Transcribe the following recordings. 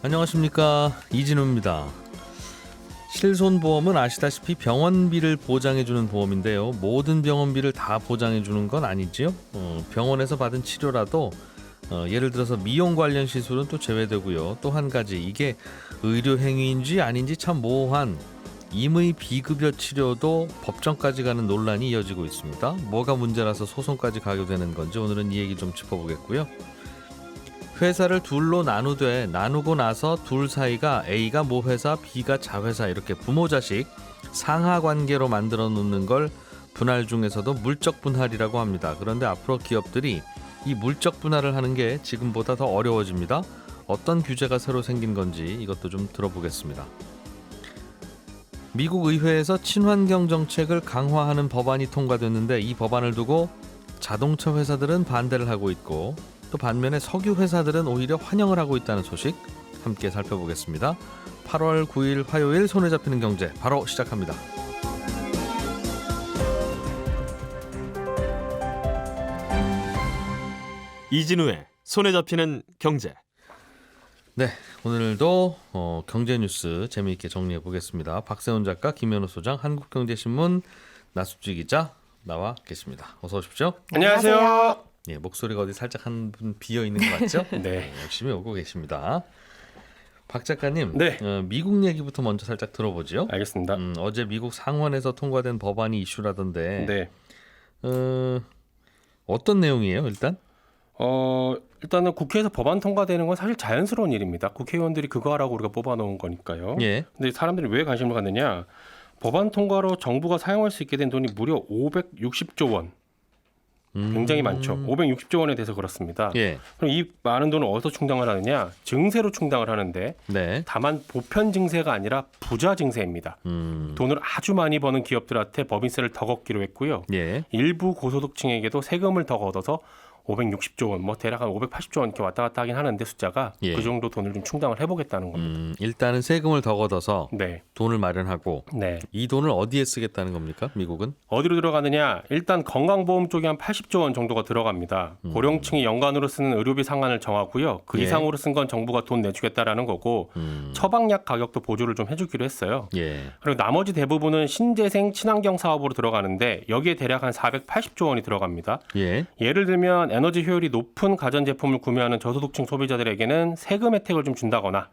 안녕하십니까, 이진우입니다. 실손보험은 아시다시피 병원비를 보장해주는 보험인데요. 모든 병원비를 다 보장해주는 건 아니지요. 병원에서 받은 치료라도 예를 들어서 미용 관련 시술은 또 제외되고요. 또 한 가지, 이게 의료행위인지 아닌지 참 모호한 임의 비급여 치료도 법정까지 가는 논란이 이어지고 있습니다. 뭐가 문제라서 소송까지 가게 되는 건지 오늘은 이 얘기 좀 짚어보겠고요. 회사를 둘로 나누고 나서 둘 사이가 A가 모회사, B가 자회사 이렇게 부모 자식 상하 관계로 만들어 놓는 걸 분할 중에서도 물적 분할이라고 합니다. 그런데 앞으로 기업들이 이 물적 분할을 하는 게 지금보다 더 어려워집니다. 어떤 규제가 새로 생긴 건지 이것도 좀 들어보겠습니다. 미국 의회에서 친환경 정책을 강화하는 법안이 통과됐는데 이 법안을 두고 자동차 회사들은 반대를 하고 있고 또 반면에 석유 회사들은 오히려 환영을 하고 있다는 소식 함께 살펴보겠습니다. 8월 9일 화요일 손에 잡히는 경제 바로 시작합니다. 이진우의 손에 잡히는 경제. 네, 오늘도 경제 뉴스 재미있게 정리해 보겠습니다. 박세훈 작가, 김현우 소장, 한국경제신문 나수지 기자 나와 계십니다. 어서 오십시오. 안녕하세요. 예, 목소리가 어디 살짝 한 분 비어 있는 것 같죠? 네. 열심히 오고 계십니다. 박 작가님, 네. 미국 얘기부터 먼저 살짝 들어보죠. 알겠습니다. 어제 미국 상원에서 통과된 법안이 이슈라던데, 네. 어떤 내용이에요, 일단? 일단은 국회에서 법안 통과되는 건 사실 자연스러운 일입니다. 국회의원들이 그거 하라고 우리가 뽑아놓은 거니까요. 예. 근데 사람들이 왜 관심을 갖느냐? 법안 통과로 정부가 사용할 수 있게 된 돈이 무려 560조 원. 굉장히 많죠. 560조 원에 대해서 그렇습니다. 예. 그럼 이 많은 돈을 어디서 충당을 하느냐? 증세로 충당을 하는데 네. 다만 보편 증세가 아니라 부자 증세입니다. 돈을 아주 많이 버는 기업들한테 법인세를 더 걷기로 했고요. 예. 일부 고소득층에게도 세금을 더 걷어서 560조 원, 뭐 대략 한 580조 원 이렇게 왔다 갔다 하긴 하는데 숫자가 예. 그 정도 돈을 좀 충당을 해보겠다는 겁니다. 일단은 세금을 더 걷어서 네, 돈을 마련하고 네. 이 돈을 어디에 쓰겠다는 겁니까, 미국은? 어디로 들어가느냐? 일단 건강보험 쪽에 한 80조 원 정도가 들어갑니다. 고령층이 연간으로 쓰는 의료비 상한을 정하고요. 그 예. 이상으로 쓴 건 정부가 돈 내주겠다라는 거고 처방약 가격도 보조를 좀 해주기로 했어요. 예. 그리고 나머지 대부분은 신재생 친환경 사업으로 들어가는데 여기에 대략 한 480조 원이 들어갑니다. 예. 예를 들면 에너지 효율이 높은 가전제품을 구매하는 저소득층 소비자들에게는 세금 혜택을 좀 준다거나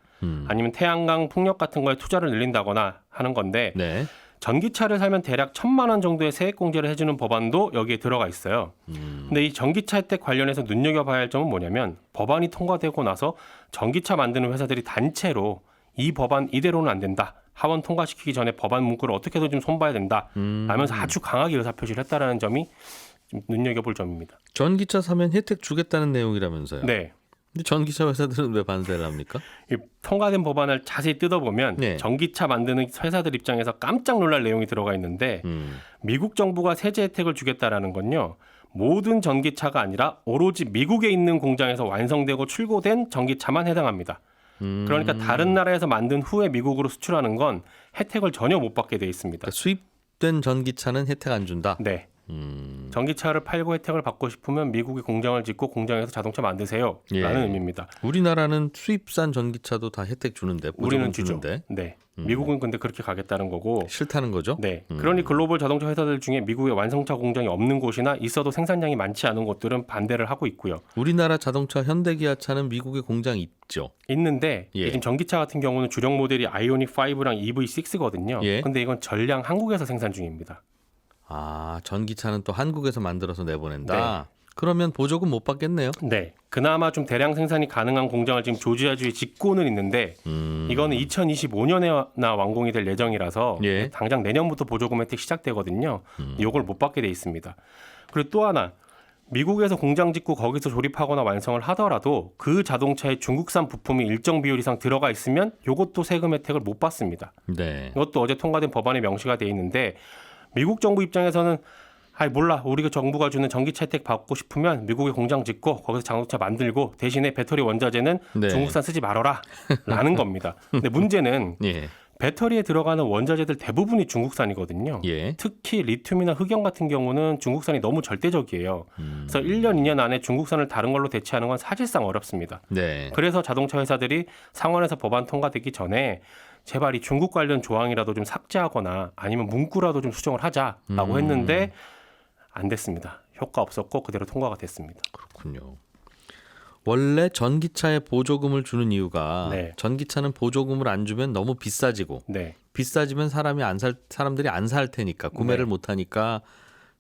아니면 태양광 풍력 같은 거에 투자를 늘린다거나 하는 건데 네. 전기차를 사면 대략 1,000만 원 정도의 세액공제를 해주는 법안도 여기에 들어가 있어요. 근데 이 전기차 혜택 관련해서 눈여겨봐야 할 점은 뭐냐면 법안이 통과되고 나서 전기차 만드는 회사들이 단체로 이 법안 이대로는 안 된다. 하원 통과시키기 전에 법안 문구를 어떻게든 좀 손봐야 된다. 라면서 아주 강하게 의사표시를 했다라는 점이 좀 눈여겨볼 점입니다. 전기차 사면 혜택 주겠다는 내용이라면서요. 네. 근데 전기차 회사들은 왜 반대를 합니까? 이 통과된 법안을 자세히 뜯어보면 네. 전기차 만드는 회사들 입장에서 깜짝 놀랄 내용이 들어가 있는데 미국 정부가 세제 혜택을 주겠다라는 건요. 모든 전기차가 아니라 오로지 미국에 있는 공장에서 완성되고 출고된 전기차만 해당합니다. 그러니까 다른 나라에서 만든 후에 미국으로 수출하는 건 혜택을 전혀 못 받게 돼 있습니다. 그러니까 수입된 전기차는 혜택 안 준다? 네. 전기차를 팔고 혜택을 받고 싶으면 미국에 공장을 짓고 공장에서 자동차 만드세요. 예. 라는 의미입니다. 우리나라는 수입산 전기차도 다 혜택 주는데, 우리는 보조금 주죠. 주는데 네. 미국은 근데 그렇게 가겠다는 거고. 싫다는 거죠? 네. 그러니 글로벌 자동차 회사들 중에 미국에 완성차 공장이 없는 곳이나 있어도 생산량이 많지 않은 곳들은 반대를 하고 있고요. 우리나라 자동차 현대기아차는 미국에 공장 있죠. 있는데 예. 지금 전기차 같은 경우는 주력 모델이 아이오닉 5랑 EV6거든요. 예. 근데 이건 전량 한국에서 생산 중입니다. 아, 전기차는 또 한국에서 만들어서 내보낸다. 그러면 보조금 못 받겠네요. 네. 그나마 좀 대량 생산이 가능한 공장을 지금 조지아주에 짓고는 있는데 이거는 2025년에나 완공이 될 예정이라서 예. 당장 내년부터 보조금 혜택 시작되거든요. 이걸 못 받게 돼 있습니다. 그리고 또 하나 미국에서 공장 짓고 거기서 조립하거나 완성을 하더라도 그 자동차에 중국산 부품이 일정 비율 이상 들어가 있으면 이것도 세금 혜택을 못 받습니다. 네. 이것도 어제 통과된 법안에 명시가 돼 있는데 미국 정부 입장에서는 몰라. 우리가 정부가 주는 전기차 혜택 받고 싶으면 미국에 공장 짓고 거기서 자동차 만들고 대신에 배터리 원자재는 네. 중국산 쓰지 말아라 라는 겁니다. 근데 문제는 예. 배터리에 들어가는 원자재들 대부분이 중국산이거든요. 예. 특히 리튬이나 흑연 같은 경우는 중국산이 너무 절대적이에요. 그래서 1년, 2년 안에 중국산을 다른 걸로 대체하는 건 사실상 어렵습니다. 네. 그래서 자동차 회사들이 상원에서 법안 통과되기 전에 제발 이 중국 관련 조항이라도 좀 삭제하거나 아니면 문구라도 좀 수정을 하자라고 했는데 안 됐습니다. 효과 없었고 그대로 통과가 됐습니다. 그렇군요. 원래 전기차에 보조금을 주는 이유가 네. 전기차는 보조금을 안 주면 너무 비싸지고 네, 비싸지면 사람들이 안 살 테니까 구매를 못 하니까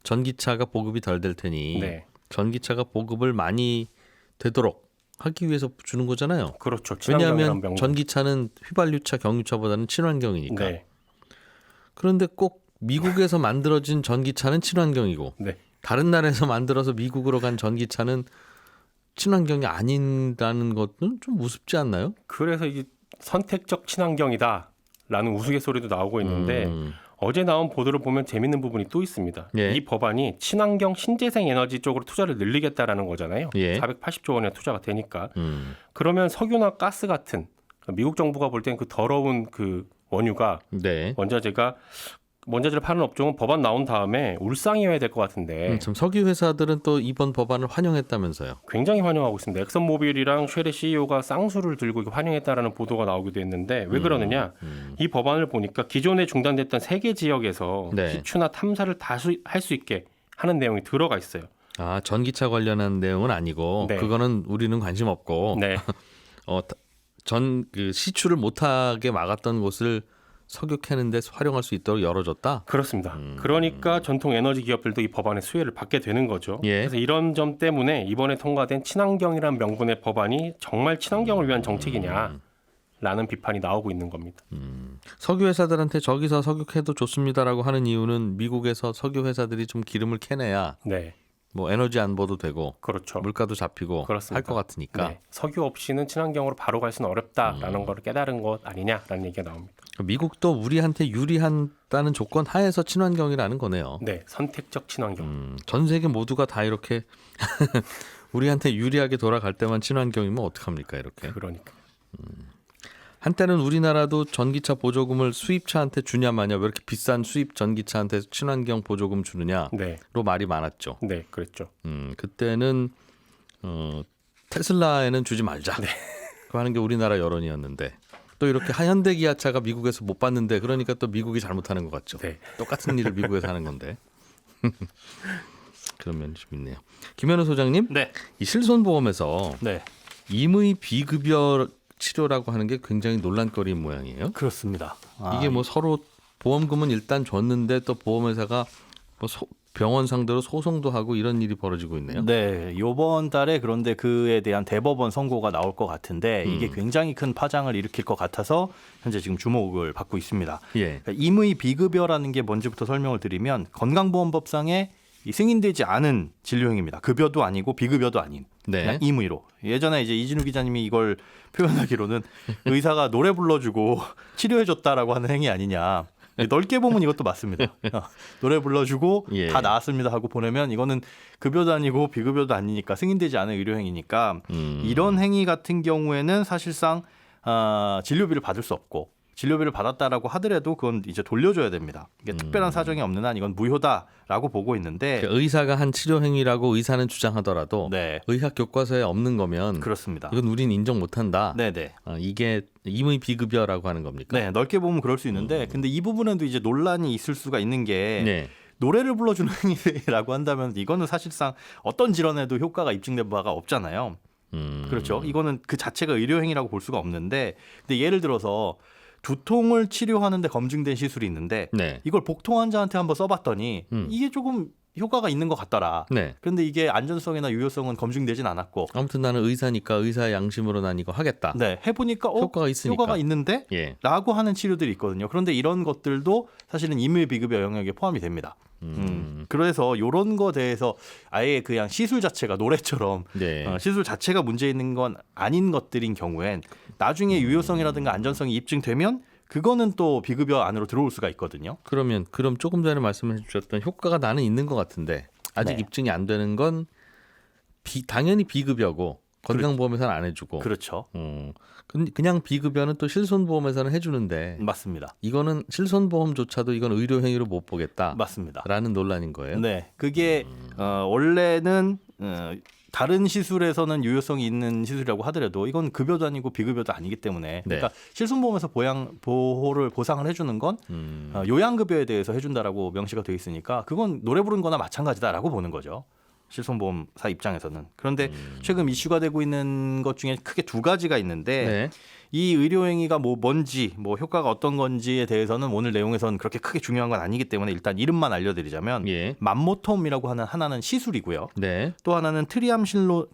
전기차가 보급이 덜 될 테니 네, 전기차가 보급을 많이 되도록 하기 위해서 주는 거잖아요. 그렇죠. 친환경이라는 왜냐하면 명분. 전기차는 휘발유차, 경유차보다는 친환경이니까. 네, 그런데 꼭 미국에서 만들어진 전기차는 친환경이고 네, 다른 나라에서 만들어서 미국으로 간 전기차는 친환경이 아닌다는 것은 좀 우습지 않나요? 그래서 이게 선택적 친환경이다라는 우스갯소리도 나오고 있는데 음, 어제 나온 보도를 보면 재밌는 부분이 또 있습니다. 예. 이 법안이 친환경 신재생 에너지 쪽으로 투자를 늘리겠다라는 거잖아요. 예. 480조 원의 투자가 되니까. 음, 그러면 석유나 가스 같은 미국 정부가 볼 땐 그 더러운 그 원유가 네. 원자재를 파는 업종은 법안 나온 다음에 울상이어야 될 것 같은데 참 석유 회사들은 또 이번 법안을 환영했다면서요. 굉장히 환영하고 있습니다. 엑선모빌이랑 쉘의 CEO가 쌍수를 들고 이거 환영했다라는 보도가 나오기도 했는데 왜 그러느냐? 이 법안을 보니까 기존에 중단됐던 3개 지역에서 네. 시추나 탐사를 다시 할 수 있게 하는 내용이 들어가 있어요. 아, 전기차 관련한 내용은 아니고 네. 그거는 우리는 관심 없고 네, 그 시추를 못하게 막았던 곳을 석유 캐는데 활용할 수 있도록 열어줬다. 그렇습니다. 그러니까 전통 에너지 기업들도 이 법안의 수혜를 받게 되는 거죠. 예. 그래서 이런 점 때문에 이번에 통과된 친환경이라는 명분의 법안이 정말 친환경을 위한 정책이냐라는 비판이 나오고 있는 겁니다. 석유 회사들한테 저기서 석유 캐도 좋습니다라고 하는 이유는 미국에서 석유 회사들이 좀 기름을 캐내야 네, 뭐 에너지 안보도 되고 그렇죠. 물가도 잡히고 그렇습니다. 할 것 같으니까 네, 석유 없이는 친환경으로 바로 갈 수는 어렵다라는 걸 깨달은 것 아니냐라는 얘기가 나옵니다. 미국도 우리한테 유리한다는 조건 하에서 친환경이라는 거네요. 네, 선택적 친환경. 전 세계 모두가 다 이렇게 우리한테 유리하게 돌아갈 때만 친환경이면 어떡합니까 이렇게. 그러니까. 한때는 우리나라도 전기차 보조금을 수입차한테 주냐 마냐 왜 이렇게 비싼 수입 전기차한테 친환경 보조금 주느냐로 네, 말이 많았죠. 네, 그랬죠. 그때는 테슬라에는 주지 말자. 네. 그 하는 게 우리나라 여론이었는데 또 이렇게 현대기아차가 미국에서 못 받는데 그러니까 또 미국이 잘못하는 것 같죠. 네. 똑같은 일을 미국에서 하는 건데. 그런 면이 좀 있네요. 김현우 소장님, 네. 이 실손보험에서 네. 임의 비급여 치료라고 하는 게 굉장히 논란거리인 모양이에요. 그렇습니다. 이게 뭐 서로 보험금은 일단 줬는데 또 보험회사가 뭐 병원 상대로 소송도 하고 이런 일이 벌어지고 있네요. 네, 요번 달에 그런데 그에 대한 대법원 선고가 나올 것 같은데 이게 굉장히 큰 파장을 일으킬 것 같아서 현재 지금 주목을 받고 있습니다. 예. 그러니까 임의 비급여라는 게 뭔지부터 설명을 드리면 건강보험법상에 이 승인되지 않은 진료행위입니다. 급여도 아니고 비급여도 아닌 네. 그냥 임의로. 예전에 이제 이진우 기자님이 이걸 표현하기로는 의사가 노래 불러주고 치료해줬다라고 하는 행위 아니냐. 넓게 보면 이것도 맞습니다. 노래 불러주고 예. 다 나았습니다 하고 보내면 이거는 급여도 아니고 비급여도 아니니까 승인되지 않은 의료행위니까 이런 행위 같은 경우에는 사실상 진료비를 받을 수 없고 진료비를 받았다라고 하더라도 그건 이제 돌려줘야 됩니다. 이게 특별한 사정이 없는 한 이건 무효다라고 보고 있는데 그 의사가 한 치료 행위라고 의사는 주장하더라도 네, 의학 교과서에 없는 거면 그렇습니다. 이건 우린 인정 못한다. 네네. 이게 임의 비급여라고 하는 겁니까? 네, 넓게 보면 그럴 수 있는데 근데 이 부분에도 이제 논란이 있을 수가 있는 게 네. 노래를 불러주는 행위라고 한다면 이거는 사실상 어떤 질환에도 효과가 입증된 바가 없잖아요. 그렇죠. 이거는 그 자체가 의료행위라고 볼 수가 없는데 근데 예를 들어서 두통을 치료하는데 검증된 시술이 있는데 네. 이걸 복통 환자한테 한번 써봤더니 이게 조금 효과가 있는 것 같더라. 네. 그런데 이게 안전성이나 유효성은 검증되진 않았고 아무튼 나는 의사니까 의사의 양심으로 난 이거 하겠다. 네, 해보니까 효과가 있으니까. 효과가 있는데 예. 라고 하는 치료들이 있거든요. 그런데 이런 것들도 사실은 임의 비급여 영역에 포함이 됩니다. 그래서 이런 거 대해서 아예 그냥 시술 자체가 노래처럼 네. 시술 자체가 문제 있는 건 아닌 것들인 경우엔 나중에 유효성이라든가 안전성이 입증되면 그거는 또 비급여 안으로 들어올 수가 있거든요. 그럼 조금 전에 말씀해 주셨던 효과가 나는 있는 것 같은데 아직 네. 입증이 안 되는 건 당연히 비급여고 건강보험에서는 안 해주고. 그렇죠. 그냥 비급여는 또 실손보험에서는 해주는데 맞습니다. 이거는 실손보험조차도 이건 의료행위로 못 보겠다라는 맞습니다. 논란인 거예요. 네, 그게 원래는 다른 시술에서는 유효성이 있는 시술이라고 하더라도 이건 급여도 아니고 비급여도 아니기 때문에 그러니까 실손보험에서 보호를 보상을 해주는 건 요양급여에 대해서 해준다라고 명시가 돼 있으니까 그건 노래 부르는 거나 마찬가지다라고 보는 거죠. 실손보험사 입장에서는. 그런데 최근 이슈가 되고 있는 것 중에 크게 두 가지가 있는데 네. 이 의료행위가 뭔지 효과가 어떤 건지에 대해서는 오늘 내용에서는 그렇게 크게 중요한 건 아니기 때문에 일단 이름만 알려드리자면 예. 맘모톰이라고 하는 하나는 시술이고요. 네. 또 하나는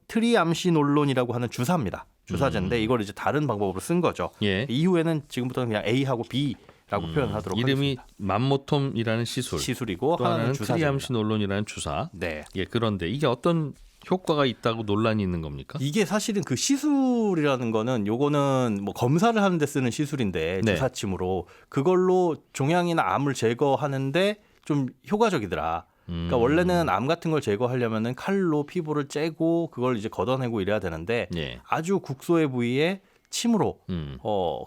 트리암시놀론이라고 하는 주사입니다. 주사제인데 이걸 이제 다른 방법으로 쓴 거죠. 예. 이후에는 지금부터는 그냥 A하고 B라고 표현하도록 이름이 하겠습니다. 맘모톰이라는 시술이고 또 하나는 하나는 주사제입니다. 트리암시놀론이라는 주사. 네. 예, 그런데 이게 어떤 효과가 있다고 논란이 있는 겁니까? 이게 사실은 그 시술이라는 거는 요거는 뭐 검사를 하는 데 쓰는 시술인데 네. 주사침으로 그걸로 종양이나 암을 제거하는데 좀 효과적이더라. 그러니까 원래는 암 같은 걸 제거하려면은 칼로 피부를 째고 그걸 이제 걷어내고 이래야 되는데 예. 아주 국소의 부위에 침으로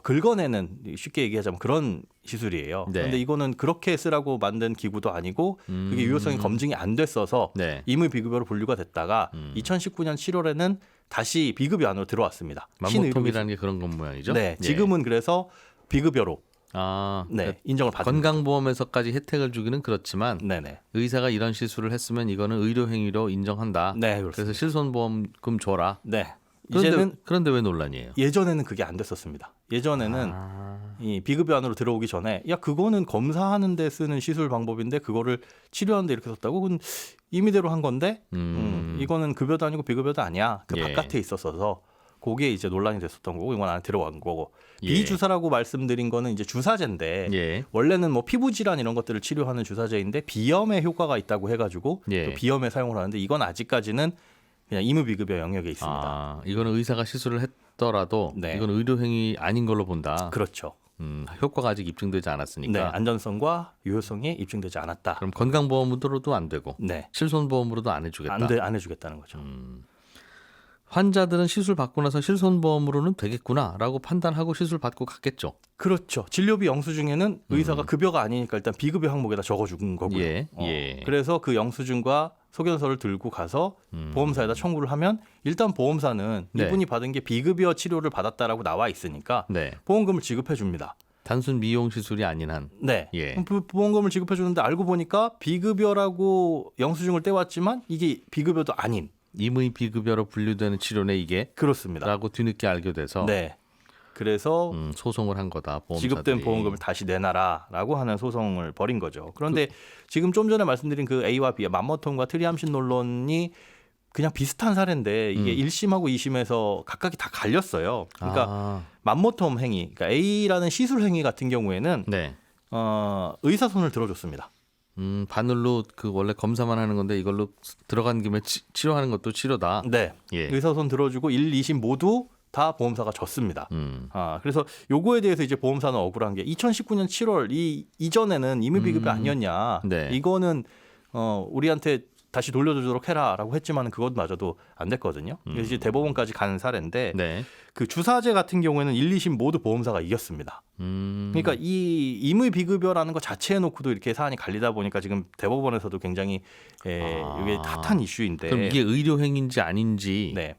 긁어내는 쉽게 얘기하자면 그런 시술이에요. 네. 그런데 이거는 그렇게 쓰라고 만든 기구도 아니고 그게 유효성이 검증이 안 됐어서 네. 임의 비급여로 분류가 됐다가 2019년 7월에는 다시 비급여 안으로 들어왔습니다. 맘모톰이라는 게 그런 건 모양이죠. 네, 예. 지금은 그래서 비급여로 아, 네, 인정을 받은 건강보험에서까지 혜택을 주기는 그렇지만 네네. 의사가 이런 시술을 했으면 이거는 의료행위로 인정한다. 네, 그렇습니다. 그래서 실손보험금 줘라. 네. 그런데, 그런데 왜 논란이에요? 예전에는 그게 안 됐었습니다. 예전에는 이 비급여 안으로 들어오기 전에 야 그거는 검사하는 데 쓰는 시술 방법인데 그거를 치료하는 데 이렇게 썼다고 그건 임의대로 한 건데 이거는 급여도 아니고 비급여도 아니야. 그 예. 바깥에 있었어서 그게 이제 논란이 됐었던 거고 이건 안에 들어간 거고 예. 비주사라고 말씀드린 거는 이제 주사제인데 예. 원래는 뭐 피부 질환 이런 것들을 치료하는 주사제인데 비염에 효과가 있다고 해가지고 예. 또 비염에 사용을 하는데 이건 아직까지는 그냥 의무비급여 영역에 있습니다. 아, 이거는 의사가 시술을 했더라도 네. 이건 의료행위 아닌 걸로 본다. 그렇죠. 효과가 아직 입증되지 않았으니까. 네, 안전성과 유효성이 입증되지 않았다. 그럼 건강보험으로도 안 되고 네, 실손보험으로도 안 해주겠다. 안 해주겠다는 거죠. 환자들은 시술 받고 나서 실손보험으로는 되겠구나라고 판단하고 시술 받고 갔겠죠. 그렇죠. 진료비 영수증에는 의사가 급여가 아니니까 일단 비급여 항목에다 적어준 거고요. 예, 예. 그래서 그 영수증과 소견서를 들고 가서 보험사에다 청구를 하면 일단 보험사는 네. 이분이 받은 게 비급여 치료를 받았다라고 나와 있으니까 네. 보험금을 지급해 줍니다. 단순 미용 시술이 아닌 한. 네. 예. 보험금을 지급해 주는데 알고 보니까 비급여라고 영수증을 떼왔지만 이게 비급여도 아닌. 임의 비급여로 분류되는 치료네 이게. 그렇습니다. 라고 뒤늦게 알게 돼서 네. 그래서 소송을 한 거다. 보험사들이. 지급된 보험금을 다시 내놔라라고 하는 소송을 벌인 거죠. 그런데 지금 좀 전에 말씀드린 그 A와 B의 맘모톰과 트리암신놀론이 그냥 비슷한 사례인데 이게 1심하고 2심에서 각각이 다 갈렸어요. 그러니까 맘모톰 행위, 그러니까 A라는 시술 행위 같은 경우에는 네. 의사 손을 들어줬습니다. 바늘로 그 원래 검사만 하는 건데 이걸로 들어간 김에 치료하는 것도 치료다. 네. 예. 의사 손 들어주고 1, 2심 모두 다 보험사가 졌습니다. 그래서 요거에 대해서 이제 보험사는 억울한 게 2019년 7월 이전에는 임의비급여 아니었냐. 네. 이거는 우리한테 다시 돌려주도록 해라라고 했지만 그것마저도 안 됐거든요. 그래서 이제 대법원까지 가는 사례인데 네. 그 주사제 같은 경우에는 1, 2심 모두 보험사가 이겼습니다. 그러니까 이 임의비급여라는 것 자체에 놓고도 이렇게 사안이 갈리다 보니까 지금 대법원에서도 굉장히 이게 핫한 이슈인데. 그럼 이게 의료행위인지 아닌지를 네.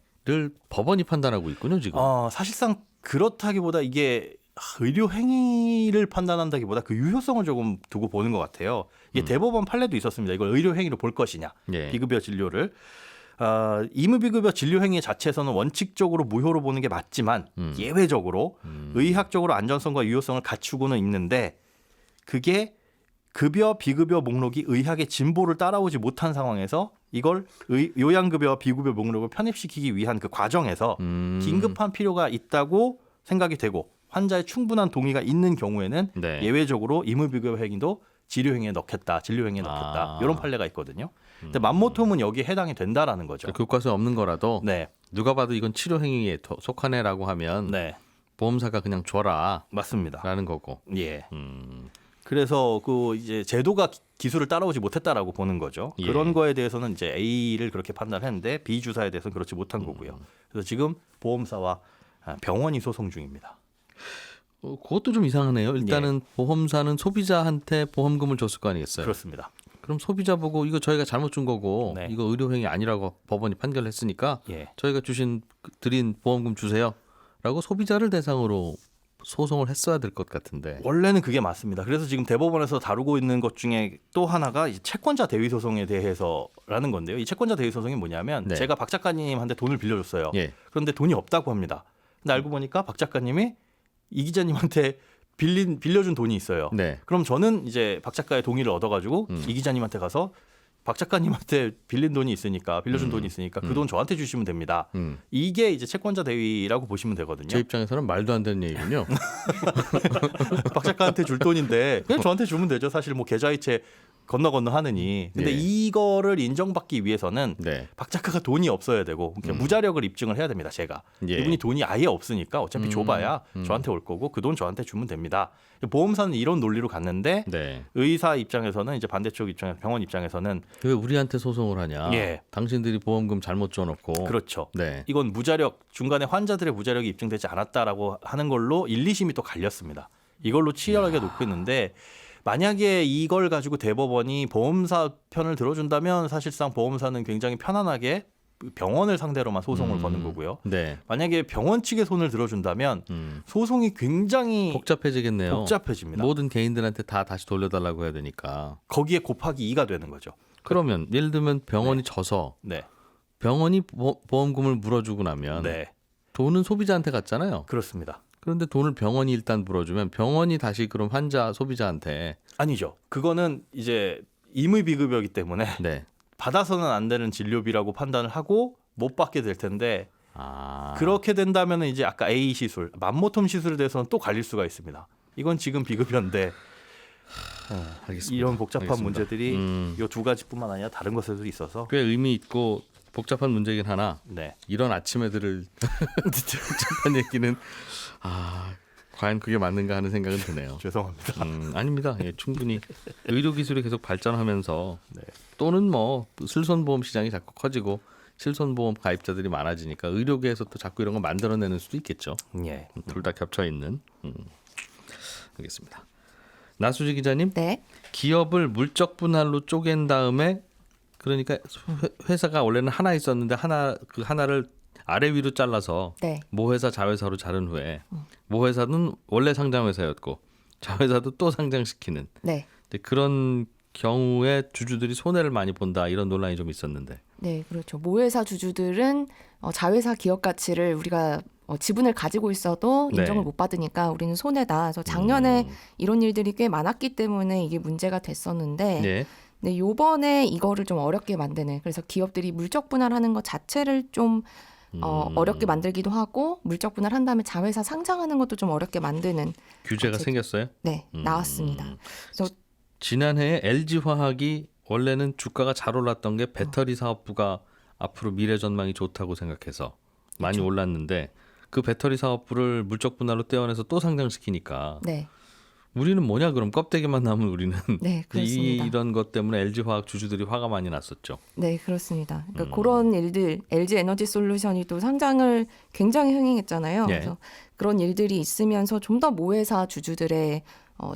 법원이 판단하고 있군요 지금. 사실상 그렇다기보다 이게 의료 행위를 판단한다기보다 그 유효성을 조금 두고 보는 것 같아요. 이게 대법원 판례도 있었습니다. 이걸 의료 행위로 볼 것이냐, 예. 비급여 진료를. 임의비급여 진료 행위 자체에서는 원칙적으로 무효로 보는 게 맞지만 예외적으로 의학적으로 안전성과 유효성을 갖추고는 있는데 그게 급여, 비급여 목록이 의학의 진보를 따라오지 못한 상황에서 이걸 요양급여, 비급여 목록을 편입시키기 위한 그 과정에서 긴급한 필요가 있다고 생각이 되고 환자의 충분한 동의가 있는 경우에는 네. 예외적으로 임의비급여 행위도 진료행위에 넣겠다 이런 판례가 있거든요. 근데 맘모톰은 여기에 해당이 된다라는 거죠. 교과서에 없는 거라도 네, 누가 봐도 이건 치료행위에 속하네라고 하면 네, 보험사가 그냥 줘라라는 맞습니다. 거고. 예. 그래서 그 이제 제도가 기술을 따라오지 못했다라고 보는 거죠. 예. 그런 거에 대해서는 이제 A를 그렇게 판단했는데 B 주사에 대해서는 그렇지 못한 거고요. 그래서 지금 보험사와 병원이 소송 중입니다. 그것도 좀 이상하네요. 일단은 보험사는 소비자한테 보험금을 줬을 거 아니겠어요. 그렇습니다. 그럼 소비자 보고 이거 저희가 잘못 준 거고 네. 이거 의료행위 아니라고 법원이 판결했으니까 예. 저희가 드린 보험금 주세요라고 소비자를 대상으로 소송을 했어야 될 것 같은데. 원래는 그게 맞습니다. 그래서 지금 대법원에서 다루고 있는 것 중에 또 하나가 이 채권자 대위 소송에 대해서라는 건데요. 이 채권자 대위 소송이 뭐냐면 네. 제가 박 작가님한테 돈을 빌려줬어요. 예. 그런데 돈이 없다고 합니다. 근데 알고 보니까 박 작가님이 이 기자님한테 빌려준 돈이 있어요. 네. 그럼 저는 이제 박 작가의 동의를 얻어가지고 이 기자님한테 가서 박 작가님한테 빌려준 돈이 있으니까 그 돈 저한테 주시면 됩니다. 이게 이제 채권자 대위라고 보시면 되거든요. 제 입장에서는 말도 안 되는 얘기군요. 박 작가한테 줄 돈인데 그냥 저한테 주면 되죠. 사실 뭐 계좌이체 건너 하느니. 근데 예. 이거를 인정받기 위해서는 네. 박 작가가 돈이 없어야 되고 무자력을 입증을 해야 됩니다. 제가 예. 이분이 돈이 아예 없으니까 어차피 줘봐야 저한테 올 거고 그 돈 저한테 주면 됩니다. 보험사는 이런 논리로 갔는데 네. 의사 입장에서는 이제 반대쪽 입장에서 병원 입장에서는 왜 우리한테 소송을 하냐? 예. 당신들이 보험금 잘못 줘놓고. 그렇죠. 네. 이건 무자력 중간에 환자들의 무자력이 입증되지 않았다라고 하는 걸로 1, 2심이 또 갈렸습니다. 이걸로 치열하게 놓고 있는데 만약에 이걸 가지고 대법원이 보험사 편을 들어준다면 사실상 보험사는 굉장히 편안하게 병원을 상대로만 소송을 거는 거고요. 네. 만약에 병원 측의 손을 들어준다면 소송이 굉장히 복잡해지겠네요. 복잡해집니다. 모든 개인들한테 다 다시 돌려달라고 해야 되니까. 거기에 곱하기 2가 되는 거죠. 그러면 예를 들면 병원이 져서 네, 병원이 보험금을 물어주고 나면 네, 돈은 소비자한테 갔잖아요. 그렇습니다. 그런데 돈을 병원이 일단 물어주면 병원이 다시 그럼 환자 소비자한테 아니죠. 그거는 이제 임의 비급여이기 때문에 네. 받아서는 안 되는 진료비라고 판단을 하고 못 받게 될 텐데 아. 그렇게 된다면 이제 아까 A 시술, 맘모톰 시술에 대해서는 또 갈릴 수가 있습니다. 이건 지금 비급여인데 알겠습니다. 이런 복잡한 알겠습니다. 문제들이 이 두 가지뿐만 아니라 다른 것에도 있어서 꽤 의미 있고 복잡한 문제긴 하나 네. 이런 아침에 들을 복잡한 얘기는 과연 그게 맞는가 하는 생각은 드네요. 죄송합니다. 아닙니다. 예, 충분히 의료 기술이 계속 발전하면서 네. 또는 뭐 실손보험 시장이 자꾸 커지고 실손보험 가입자들이 많아지니까 의료계에서 또 자꾸 이런 거 만들어내는 수도 있겠죠. 예. 둘 다 겹쳐 있는. 알겠습니다. 나수지 기자님, 네. 기업을 물적 분할로 쪼갠 다음에 그러니까 회사가 원래는 하나 있었는데 하나를 아래 위로 잘라서 네. 모회사 자회사로 자른 후에 모회사는 원래 상장 회사였고 자회사도 또 상장시키는 네. 근데 그런 경우에 주주들이 손해를 많이 본다 이런 논란이 좀 있었는데. 네, 그렇죠. 모회사 주주들은 자회사 기업 가치를 우리가 지분을 가지고 있어도 인정을 네. 못 받으니까 우리는 손해다. 그래서 작년에 이런 일들이 꽤 많았기 때문에 이게 문제가 됐었는데 네. 네, 요번에 이거를 좀 어렵게 만드는 그래서 기업들이 물적 분할하는 것 자체를 좀 어렵게 만들기도 하고 물적 분할한 다음에 자회사 상장하는 것도 좀 어렵게 만드는 규제가 생겼어요. 네, 나왔습니다. 그래서 지난해에 LG화학이 원래는 주가가 잘 올랐던 게 배터리 사업부가 앞으로 미래 전망이 좋다고 생각해서 많이 그렇죠. 올랐는데 그 배터리 사업부를 물적 분할로 떼어내서 또 상장시키니까 네. 우리는 뭐냐 그럼 껍데기만 남은 우리는 네, 그렇습니다. 이런 것 때문에 LG화학 주주들이 화가 많이 났었죠. 네, 그렇습니다. 그러니까 그런 일들, LG 에너지 솔루션이 또 상장을 굉장히 흥행했잖아요. 네. 그래서 그런 일들이 있으면서 좀 더 모회사 주주들의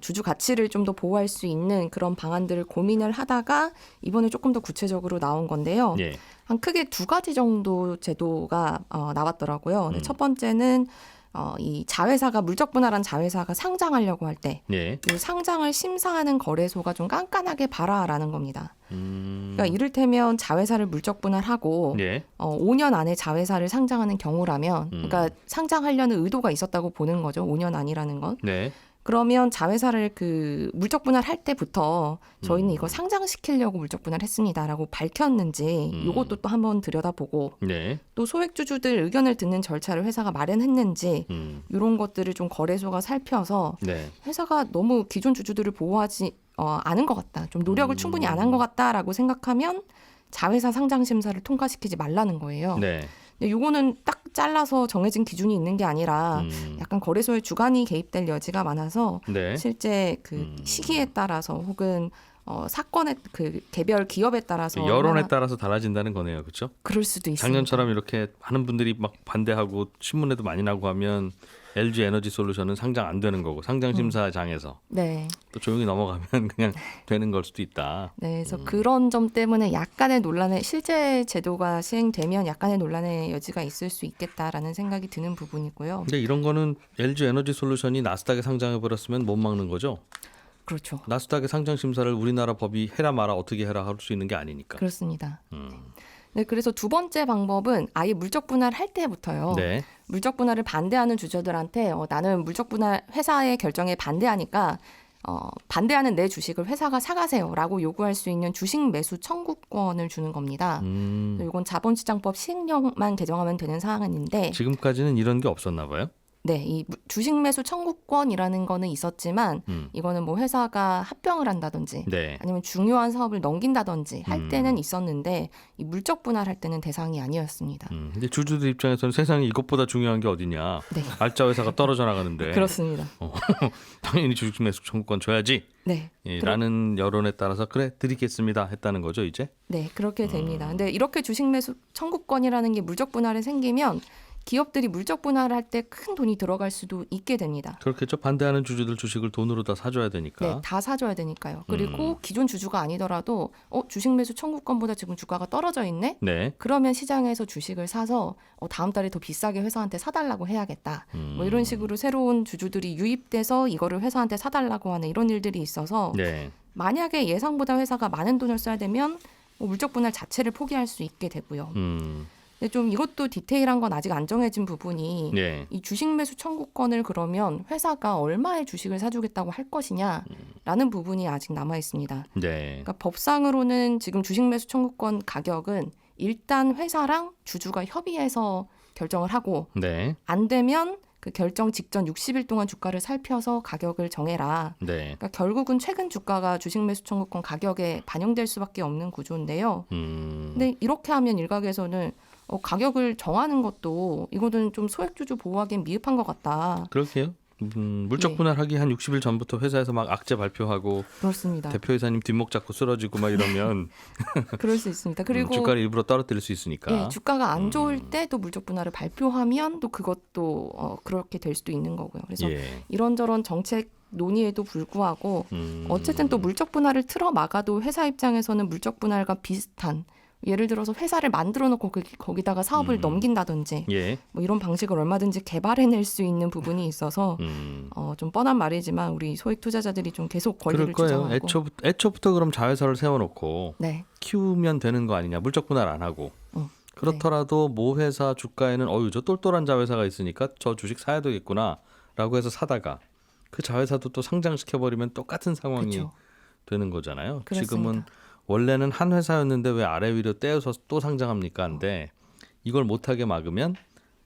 주주 가치를 좀 더 보호할 수 있는 그런 방안들을 고민을 하다가 이번에 조금 더 구체적으로 나온 건데요. 예. 한 크게 두 가지 정도 제도가 나왔더라고요. 네, 첫 번째는 이 자회사가 물적 분할한 자회사가 상장하려고 할 때 예. 이 상장을 심사하는 거래소가 좀 깐깐하게 봐라라는 겁니다. 음. 그러니까 이를테면 자회사를 물적 분할하고 예. 5년 안에 자회사를 상장하는 경우라면 그러니까 상장하려는 의도가 있었다고 보는 거죠. 5년 안이라는 건. 네. 그러면 자회사를 그 물적 분할할 때부터 저희는 이거 상장시키려고 물적 분할했습니다라고 밝혔는지 이것도 또 한번 들여다보고 네. 또 소액주주들 의견을 듣는 절차를 회사가 마련했는지 이런 것들을 좀 거래소가 살펴서 네. 회사가 너무 기존 주주들을 보호하지 않은 것 같다. 좀 노력을 충분히 안 한 것 같다라고 생각하면 자회사 상장 심사를 통과시키지 말라는 거예요. 네. 근데 요거는 딱 잘라서 정해진 기준이 있는 게 아니라 약간 거래소의 주관이 개입될 여지가 많아서 네. 실제 그 시기에 따라서 혹은 사건의 그 개별 기업에 따라서 여론에 얼마나 따라서 달라진다는 거네요, 그렇죠? 그럴 수도 있습니다. 작년처럼 이렇게 많은 분들이 막 반대하고 신문에도 많이 나고 하면 LG 에너지 솔루션은 상장 안 되는 거고 상장 심사장에서 네. 또 조용히 넘어가면 그냥 되는 걸 수도 있다. 네, 그래서 그런 점 때문에 약간의 논란에 실제 제도가 시행되면 약간의 논란의 여지가 있을 수 있겠다라는 생각이 드는 부분이고요. 근데 이런 거는 LG 에너지 솔루션이 나스닥에 상장해 버렸으면 못 막는 거죠. 그렇죠. 나스닥의 상장 심사를 우리나라 법이 해라 마라 어떻게 해라 할 수 있는 게 아니니까. 그렇습니다. 네, 그래서 두 번째 방법은 아예 물적 분할할 때부터요. 네. 물적 분할을 반대하는 주주들한테 나는 물적 분할 회사의 결정에 반대하니까 반대하는 내 주식을 회사가 사가세요라고 요구할 수 있는 주식 매수 청구권을 주는 겁니다. 이건 자본시장법 시행령만 개정하면 되는 사항인데 지금까지는 이런 게 없었나 봐요. 네, 이 주식 매수 청구권이라는 거는 있었지만 이거는 뭐 회사가 합병을 한다든지 네. 아니면 중요한 사업을 넘긴다든지 할 때는 있었는데 이 물적 분할할 때는 대상이 아니었습니다. 근데 주주들 입장에서는 세상에 이것보다 중요한 게 어디냐. 네. 알짜 회사가 떨어져 나가는데. 그렇습니다. 당연히 주식 매수 청구권 줘야지. 네. 라는 여론에 따라서 그래 드리겠습니다 했다는 거죠 이제. 네, 그렇게 됩니다. 근데 이렇게 주식 매수 청구권이라는 게 물적 분할이 생기면 기업들이 물적 분할을 할 때 큰 돈이 들어갈 수도 있게 됩니다. 그렇겠죠. 반대하는 주주들 주식을 돈으로 다 사줘야 되니까. 네, 다 사줘야 되니까요. 그리고 기존 주주가 아니더라도 주식 매수 청구권보다 지금 주가가 떨어져 있네? 네. 그러면 시장에서 주식을 사서 다음 달에 더 비싸게 회사한테 사달라고 해야겠다. 뭐 이런 식으로 새로운 주주들이 유입돼서 이거를 회사한테 사달라고 하는 이런 일들이 있어서 네. 만약에 예상보다 회사가 많은 돈을 써야 되면 물적 분할 자체를 포기할 수 있게 되고요. 근데 좀 이것도 디테일한 건 아직 안 정해진 부분이 네. 이 주식 매수 청구권을 그러면 회사가 얼마의 주식을 사주겠다고 할 것이냐라는 부분이 아직 남아 있습니다. 네. 그러니까 법상으로는 지금 주식 매수 청구권 가격은 일단 회사랑 주주가 협의해서 결정을 하고 네. 안 되면 그 결정 직전 60일 동안 주가를 살펴서 가격을 정해라. 네. 그러니까 결국은 최근 주가가 주식 매수 청구권 가격에 반영될 수밖에 없는 구조인데요. 근데 이렇게 하면 일각에서는 가격을 정하는 것도 이거는 좀 소액주주 보호하기엔 미흡한 것 같다. 그렇게요. 물적 네. 분할하기 한 60일 전부터 회사에서 막 악재 발표하고 그렇습니다. 대표이사님 뒷목 잡고 쓰러지고 막 이러면 그럴 수 있습니다. 그리고 주가를 일부러 떨어뜨릴 수 있으니까. 예, 주가가 안 좋을 때 또 물적 분할을 발표하면 또 그것도 그렇게 될 수도 있는 거고요. 그래서 예. 이런저런 정책 논의에도 불구하고 어쨌든 또 물적 분할을 틀어 막아도 회사 입장에서는 물적 분할과 비슷한 예를 들어서 회사를 만들어 놓고 거기다가 사업을 넘긴다든지 예. 뭐 이런 방식을 얼마든지 개발해낼 수 있는 부분이 있어서 좀 뻔한 말이지만 우리 소액 투자자들이 좀 계속 권리를 그럴 거예요. 주장하고 애초부터 그럼 자회사를 세워놓고 네. 키우면 되는 거 아니냐. 물적 분할 안 하고. 그렇더라도 모 회사 주가에는 저 똘똘한 자회사가 있으니까 저 주식 사야 되겠구나 라고 해서 사다가 그 자회사도 또 상장시켜버리면 똑같은 상황이 그렇죠. 되는 거잖아요. 그렇습니다. 지금은 원래는 한 회사였는데 왜 아래 위로 떼어서 또 상장합니까? 한데 이걸 못하게 막으면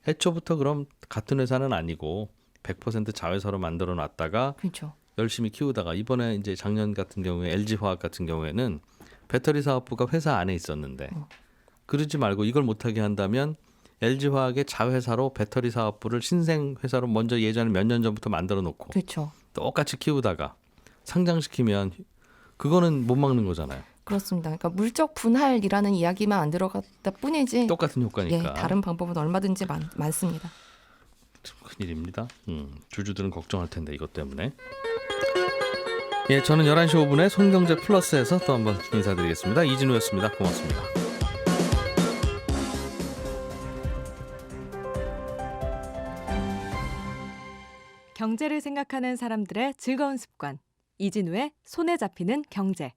애초부터 그럼 같은 회사는 아니고 100% 자회사로 만들어 놨다가 그렇죠. 열심히 키우다가 이번에 이제 작년 같은 경우에 LG화학 같은 경우에는 배터리 사업부가 회사 안에 있었는데 그러지 말고 이걸 못하게 한다면 LG화학의 자회사로 배터리 사업부를 신생 회사로 먼저 예전에 몇 년 전부터 만들어 놓고 그렇죠. 똑같이 키우다가 상장시키면 그거는 못 막는 거잖아요. 그렇습니다. 그러니까 물적 분할이라는 이야기만 안 들어갔다 뿐이지 똑같은 효과니까. 예, 다른 방법은 얼마든지 많습니다. 참 큰일입니다. 주주들은 걱정할 텐데 이것 때문에. 예, 저는 11시 5분에 손경제 플러스에서 또 한번 인사드리겠습니다. 이진우였습니다. 고맙습니다. 경제를 생각하는 사람들의 즐거운 습관. 이진우의 손에 잡히는 경제.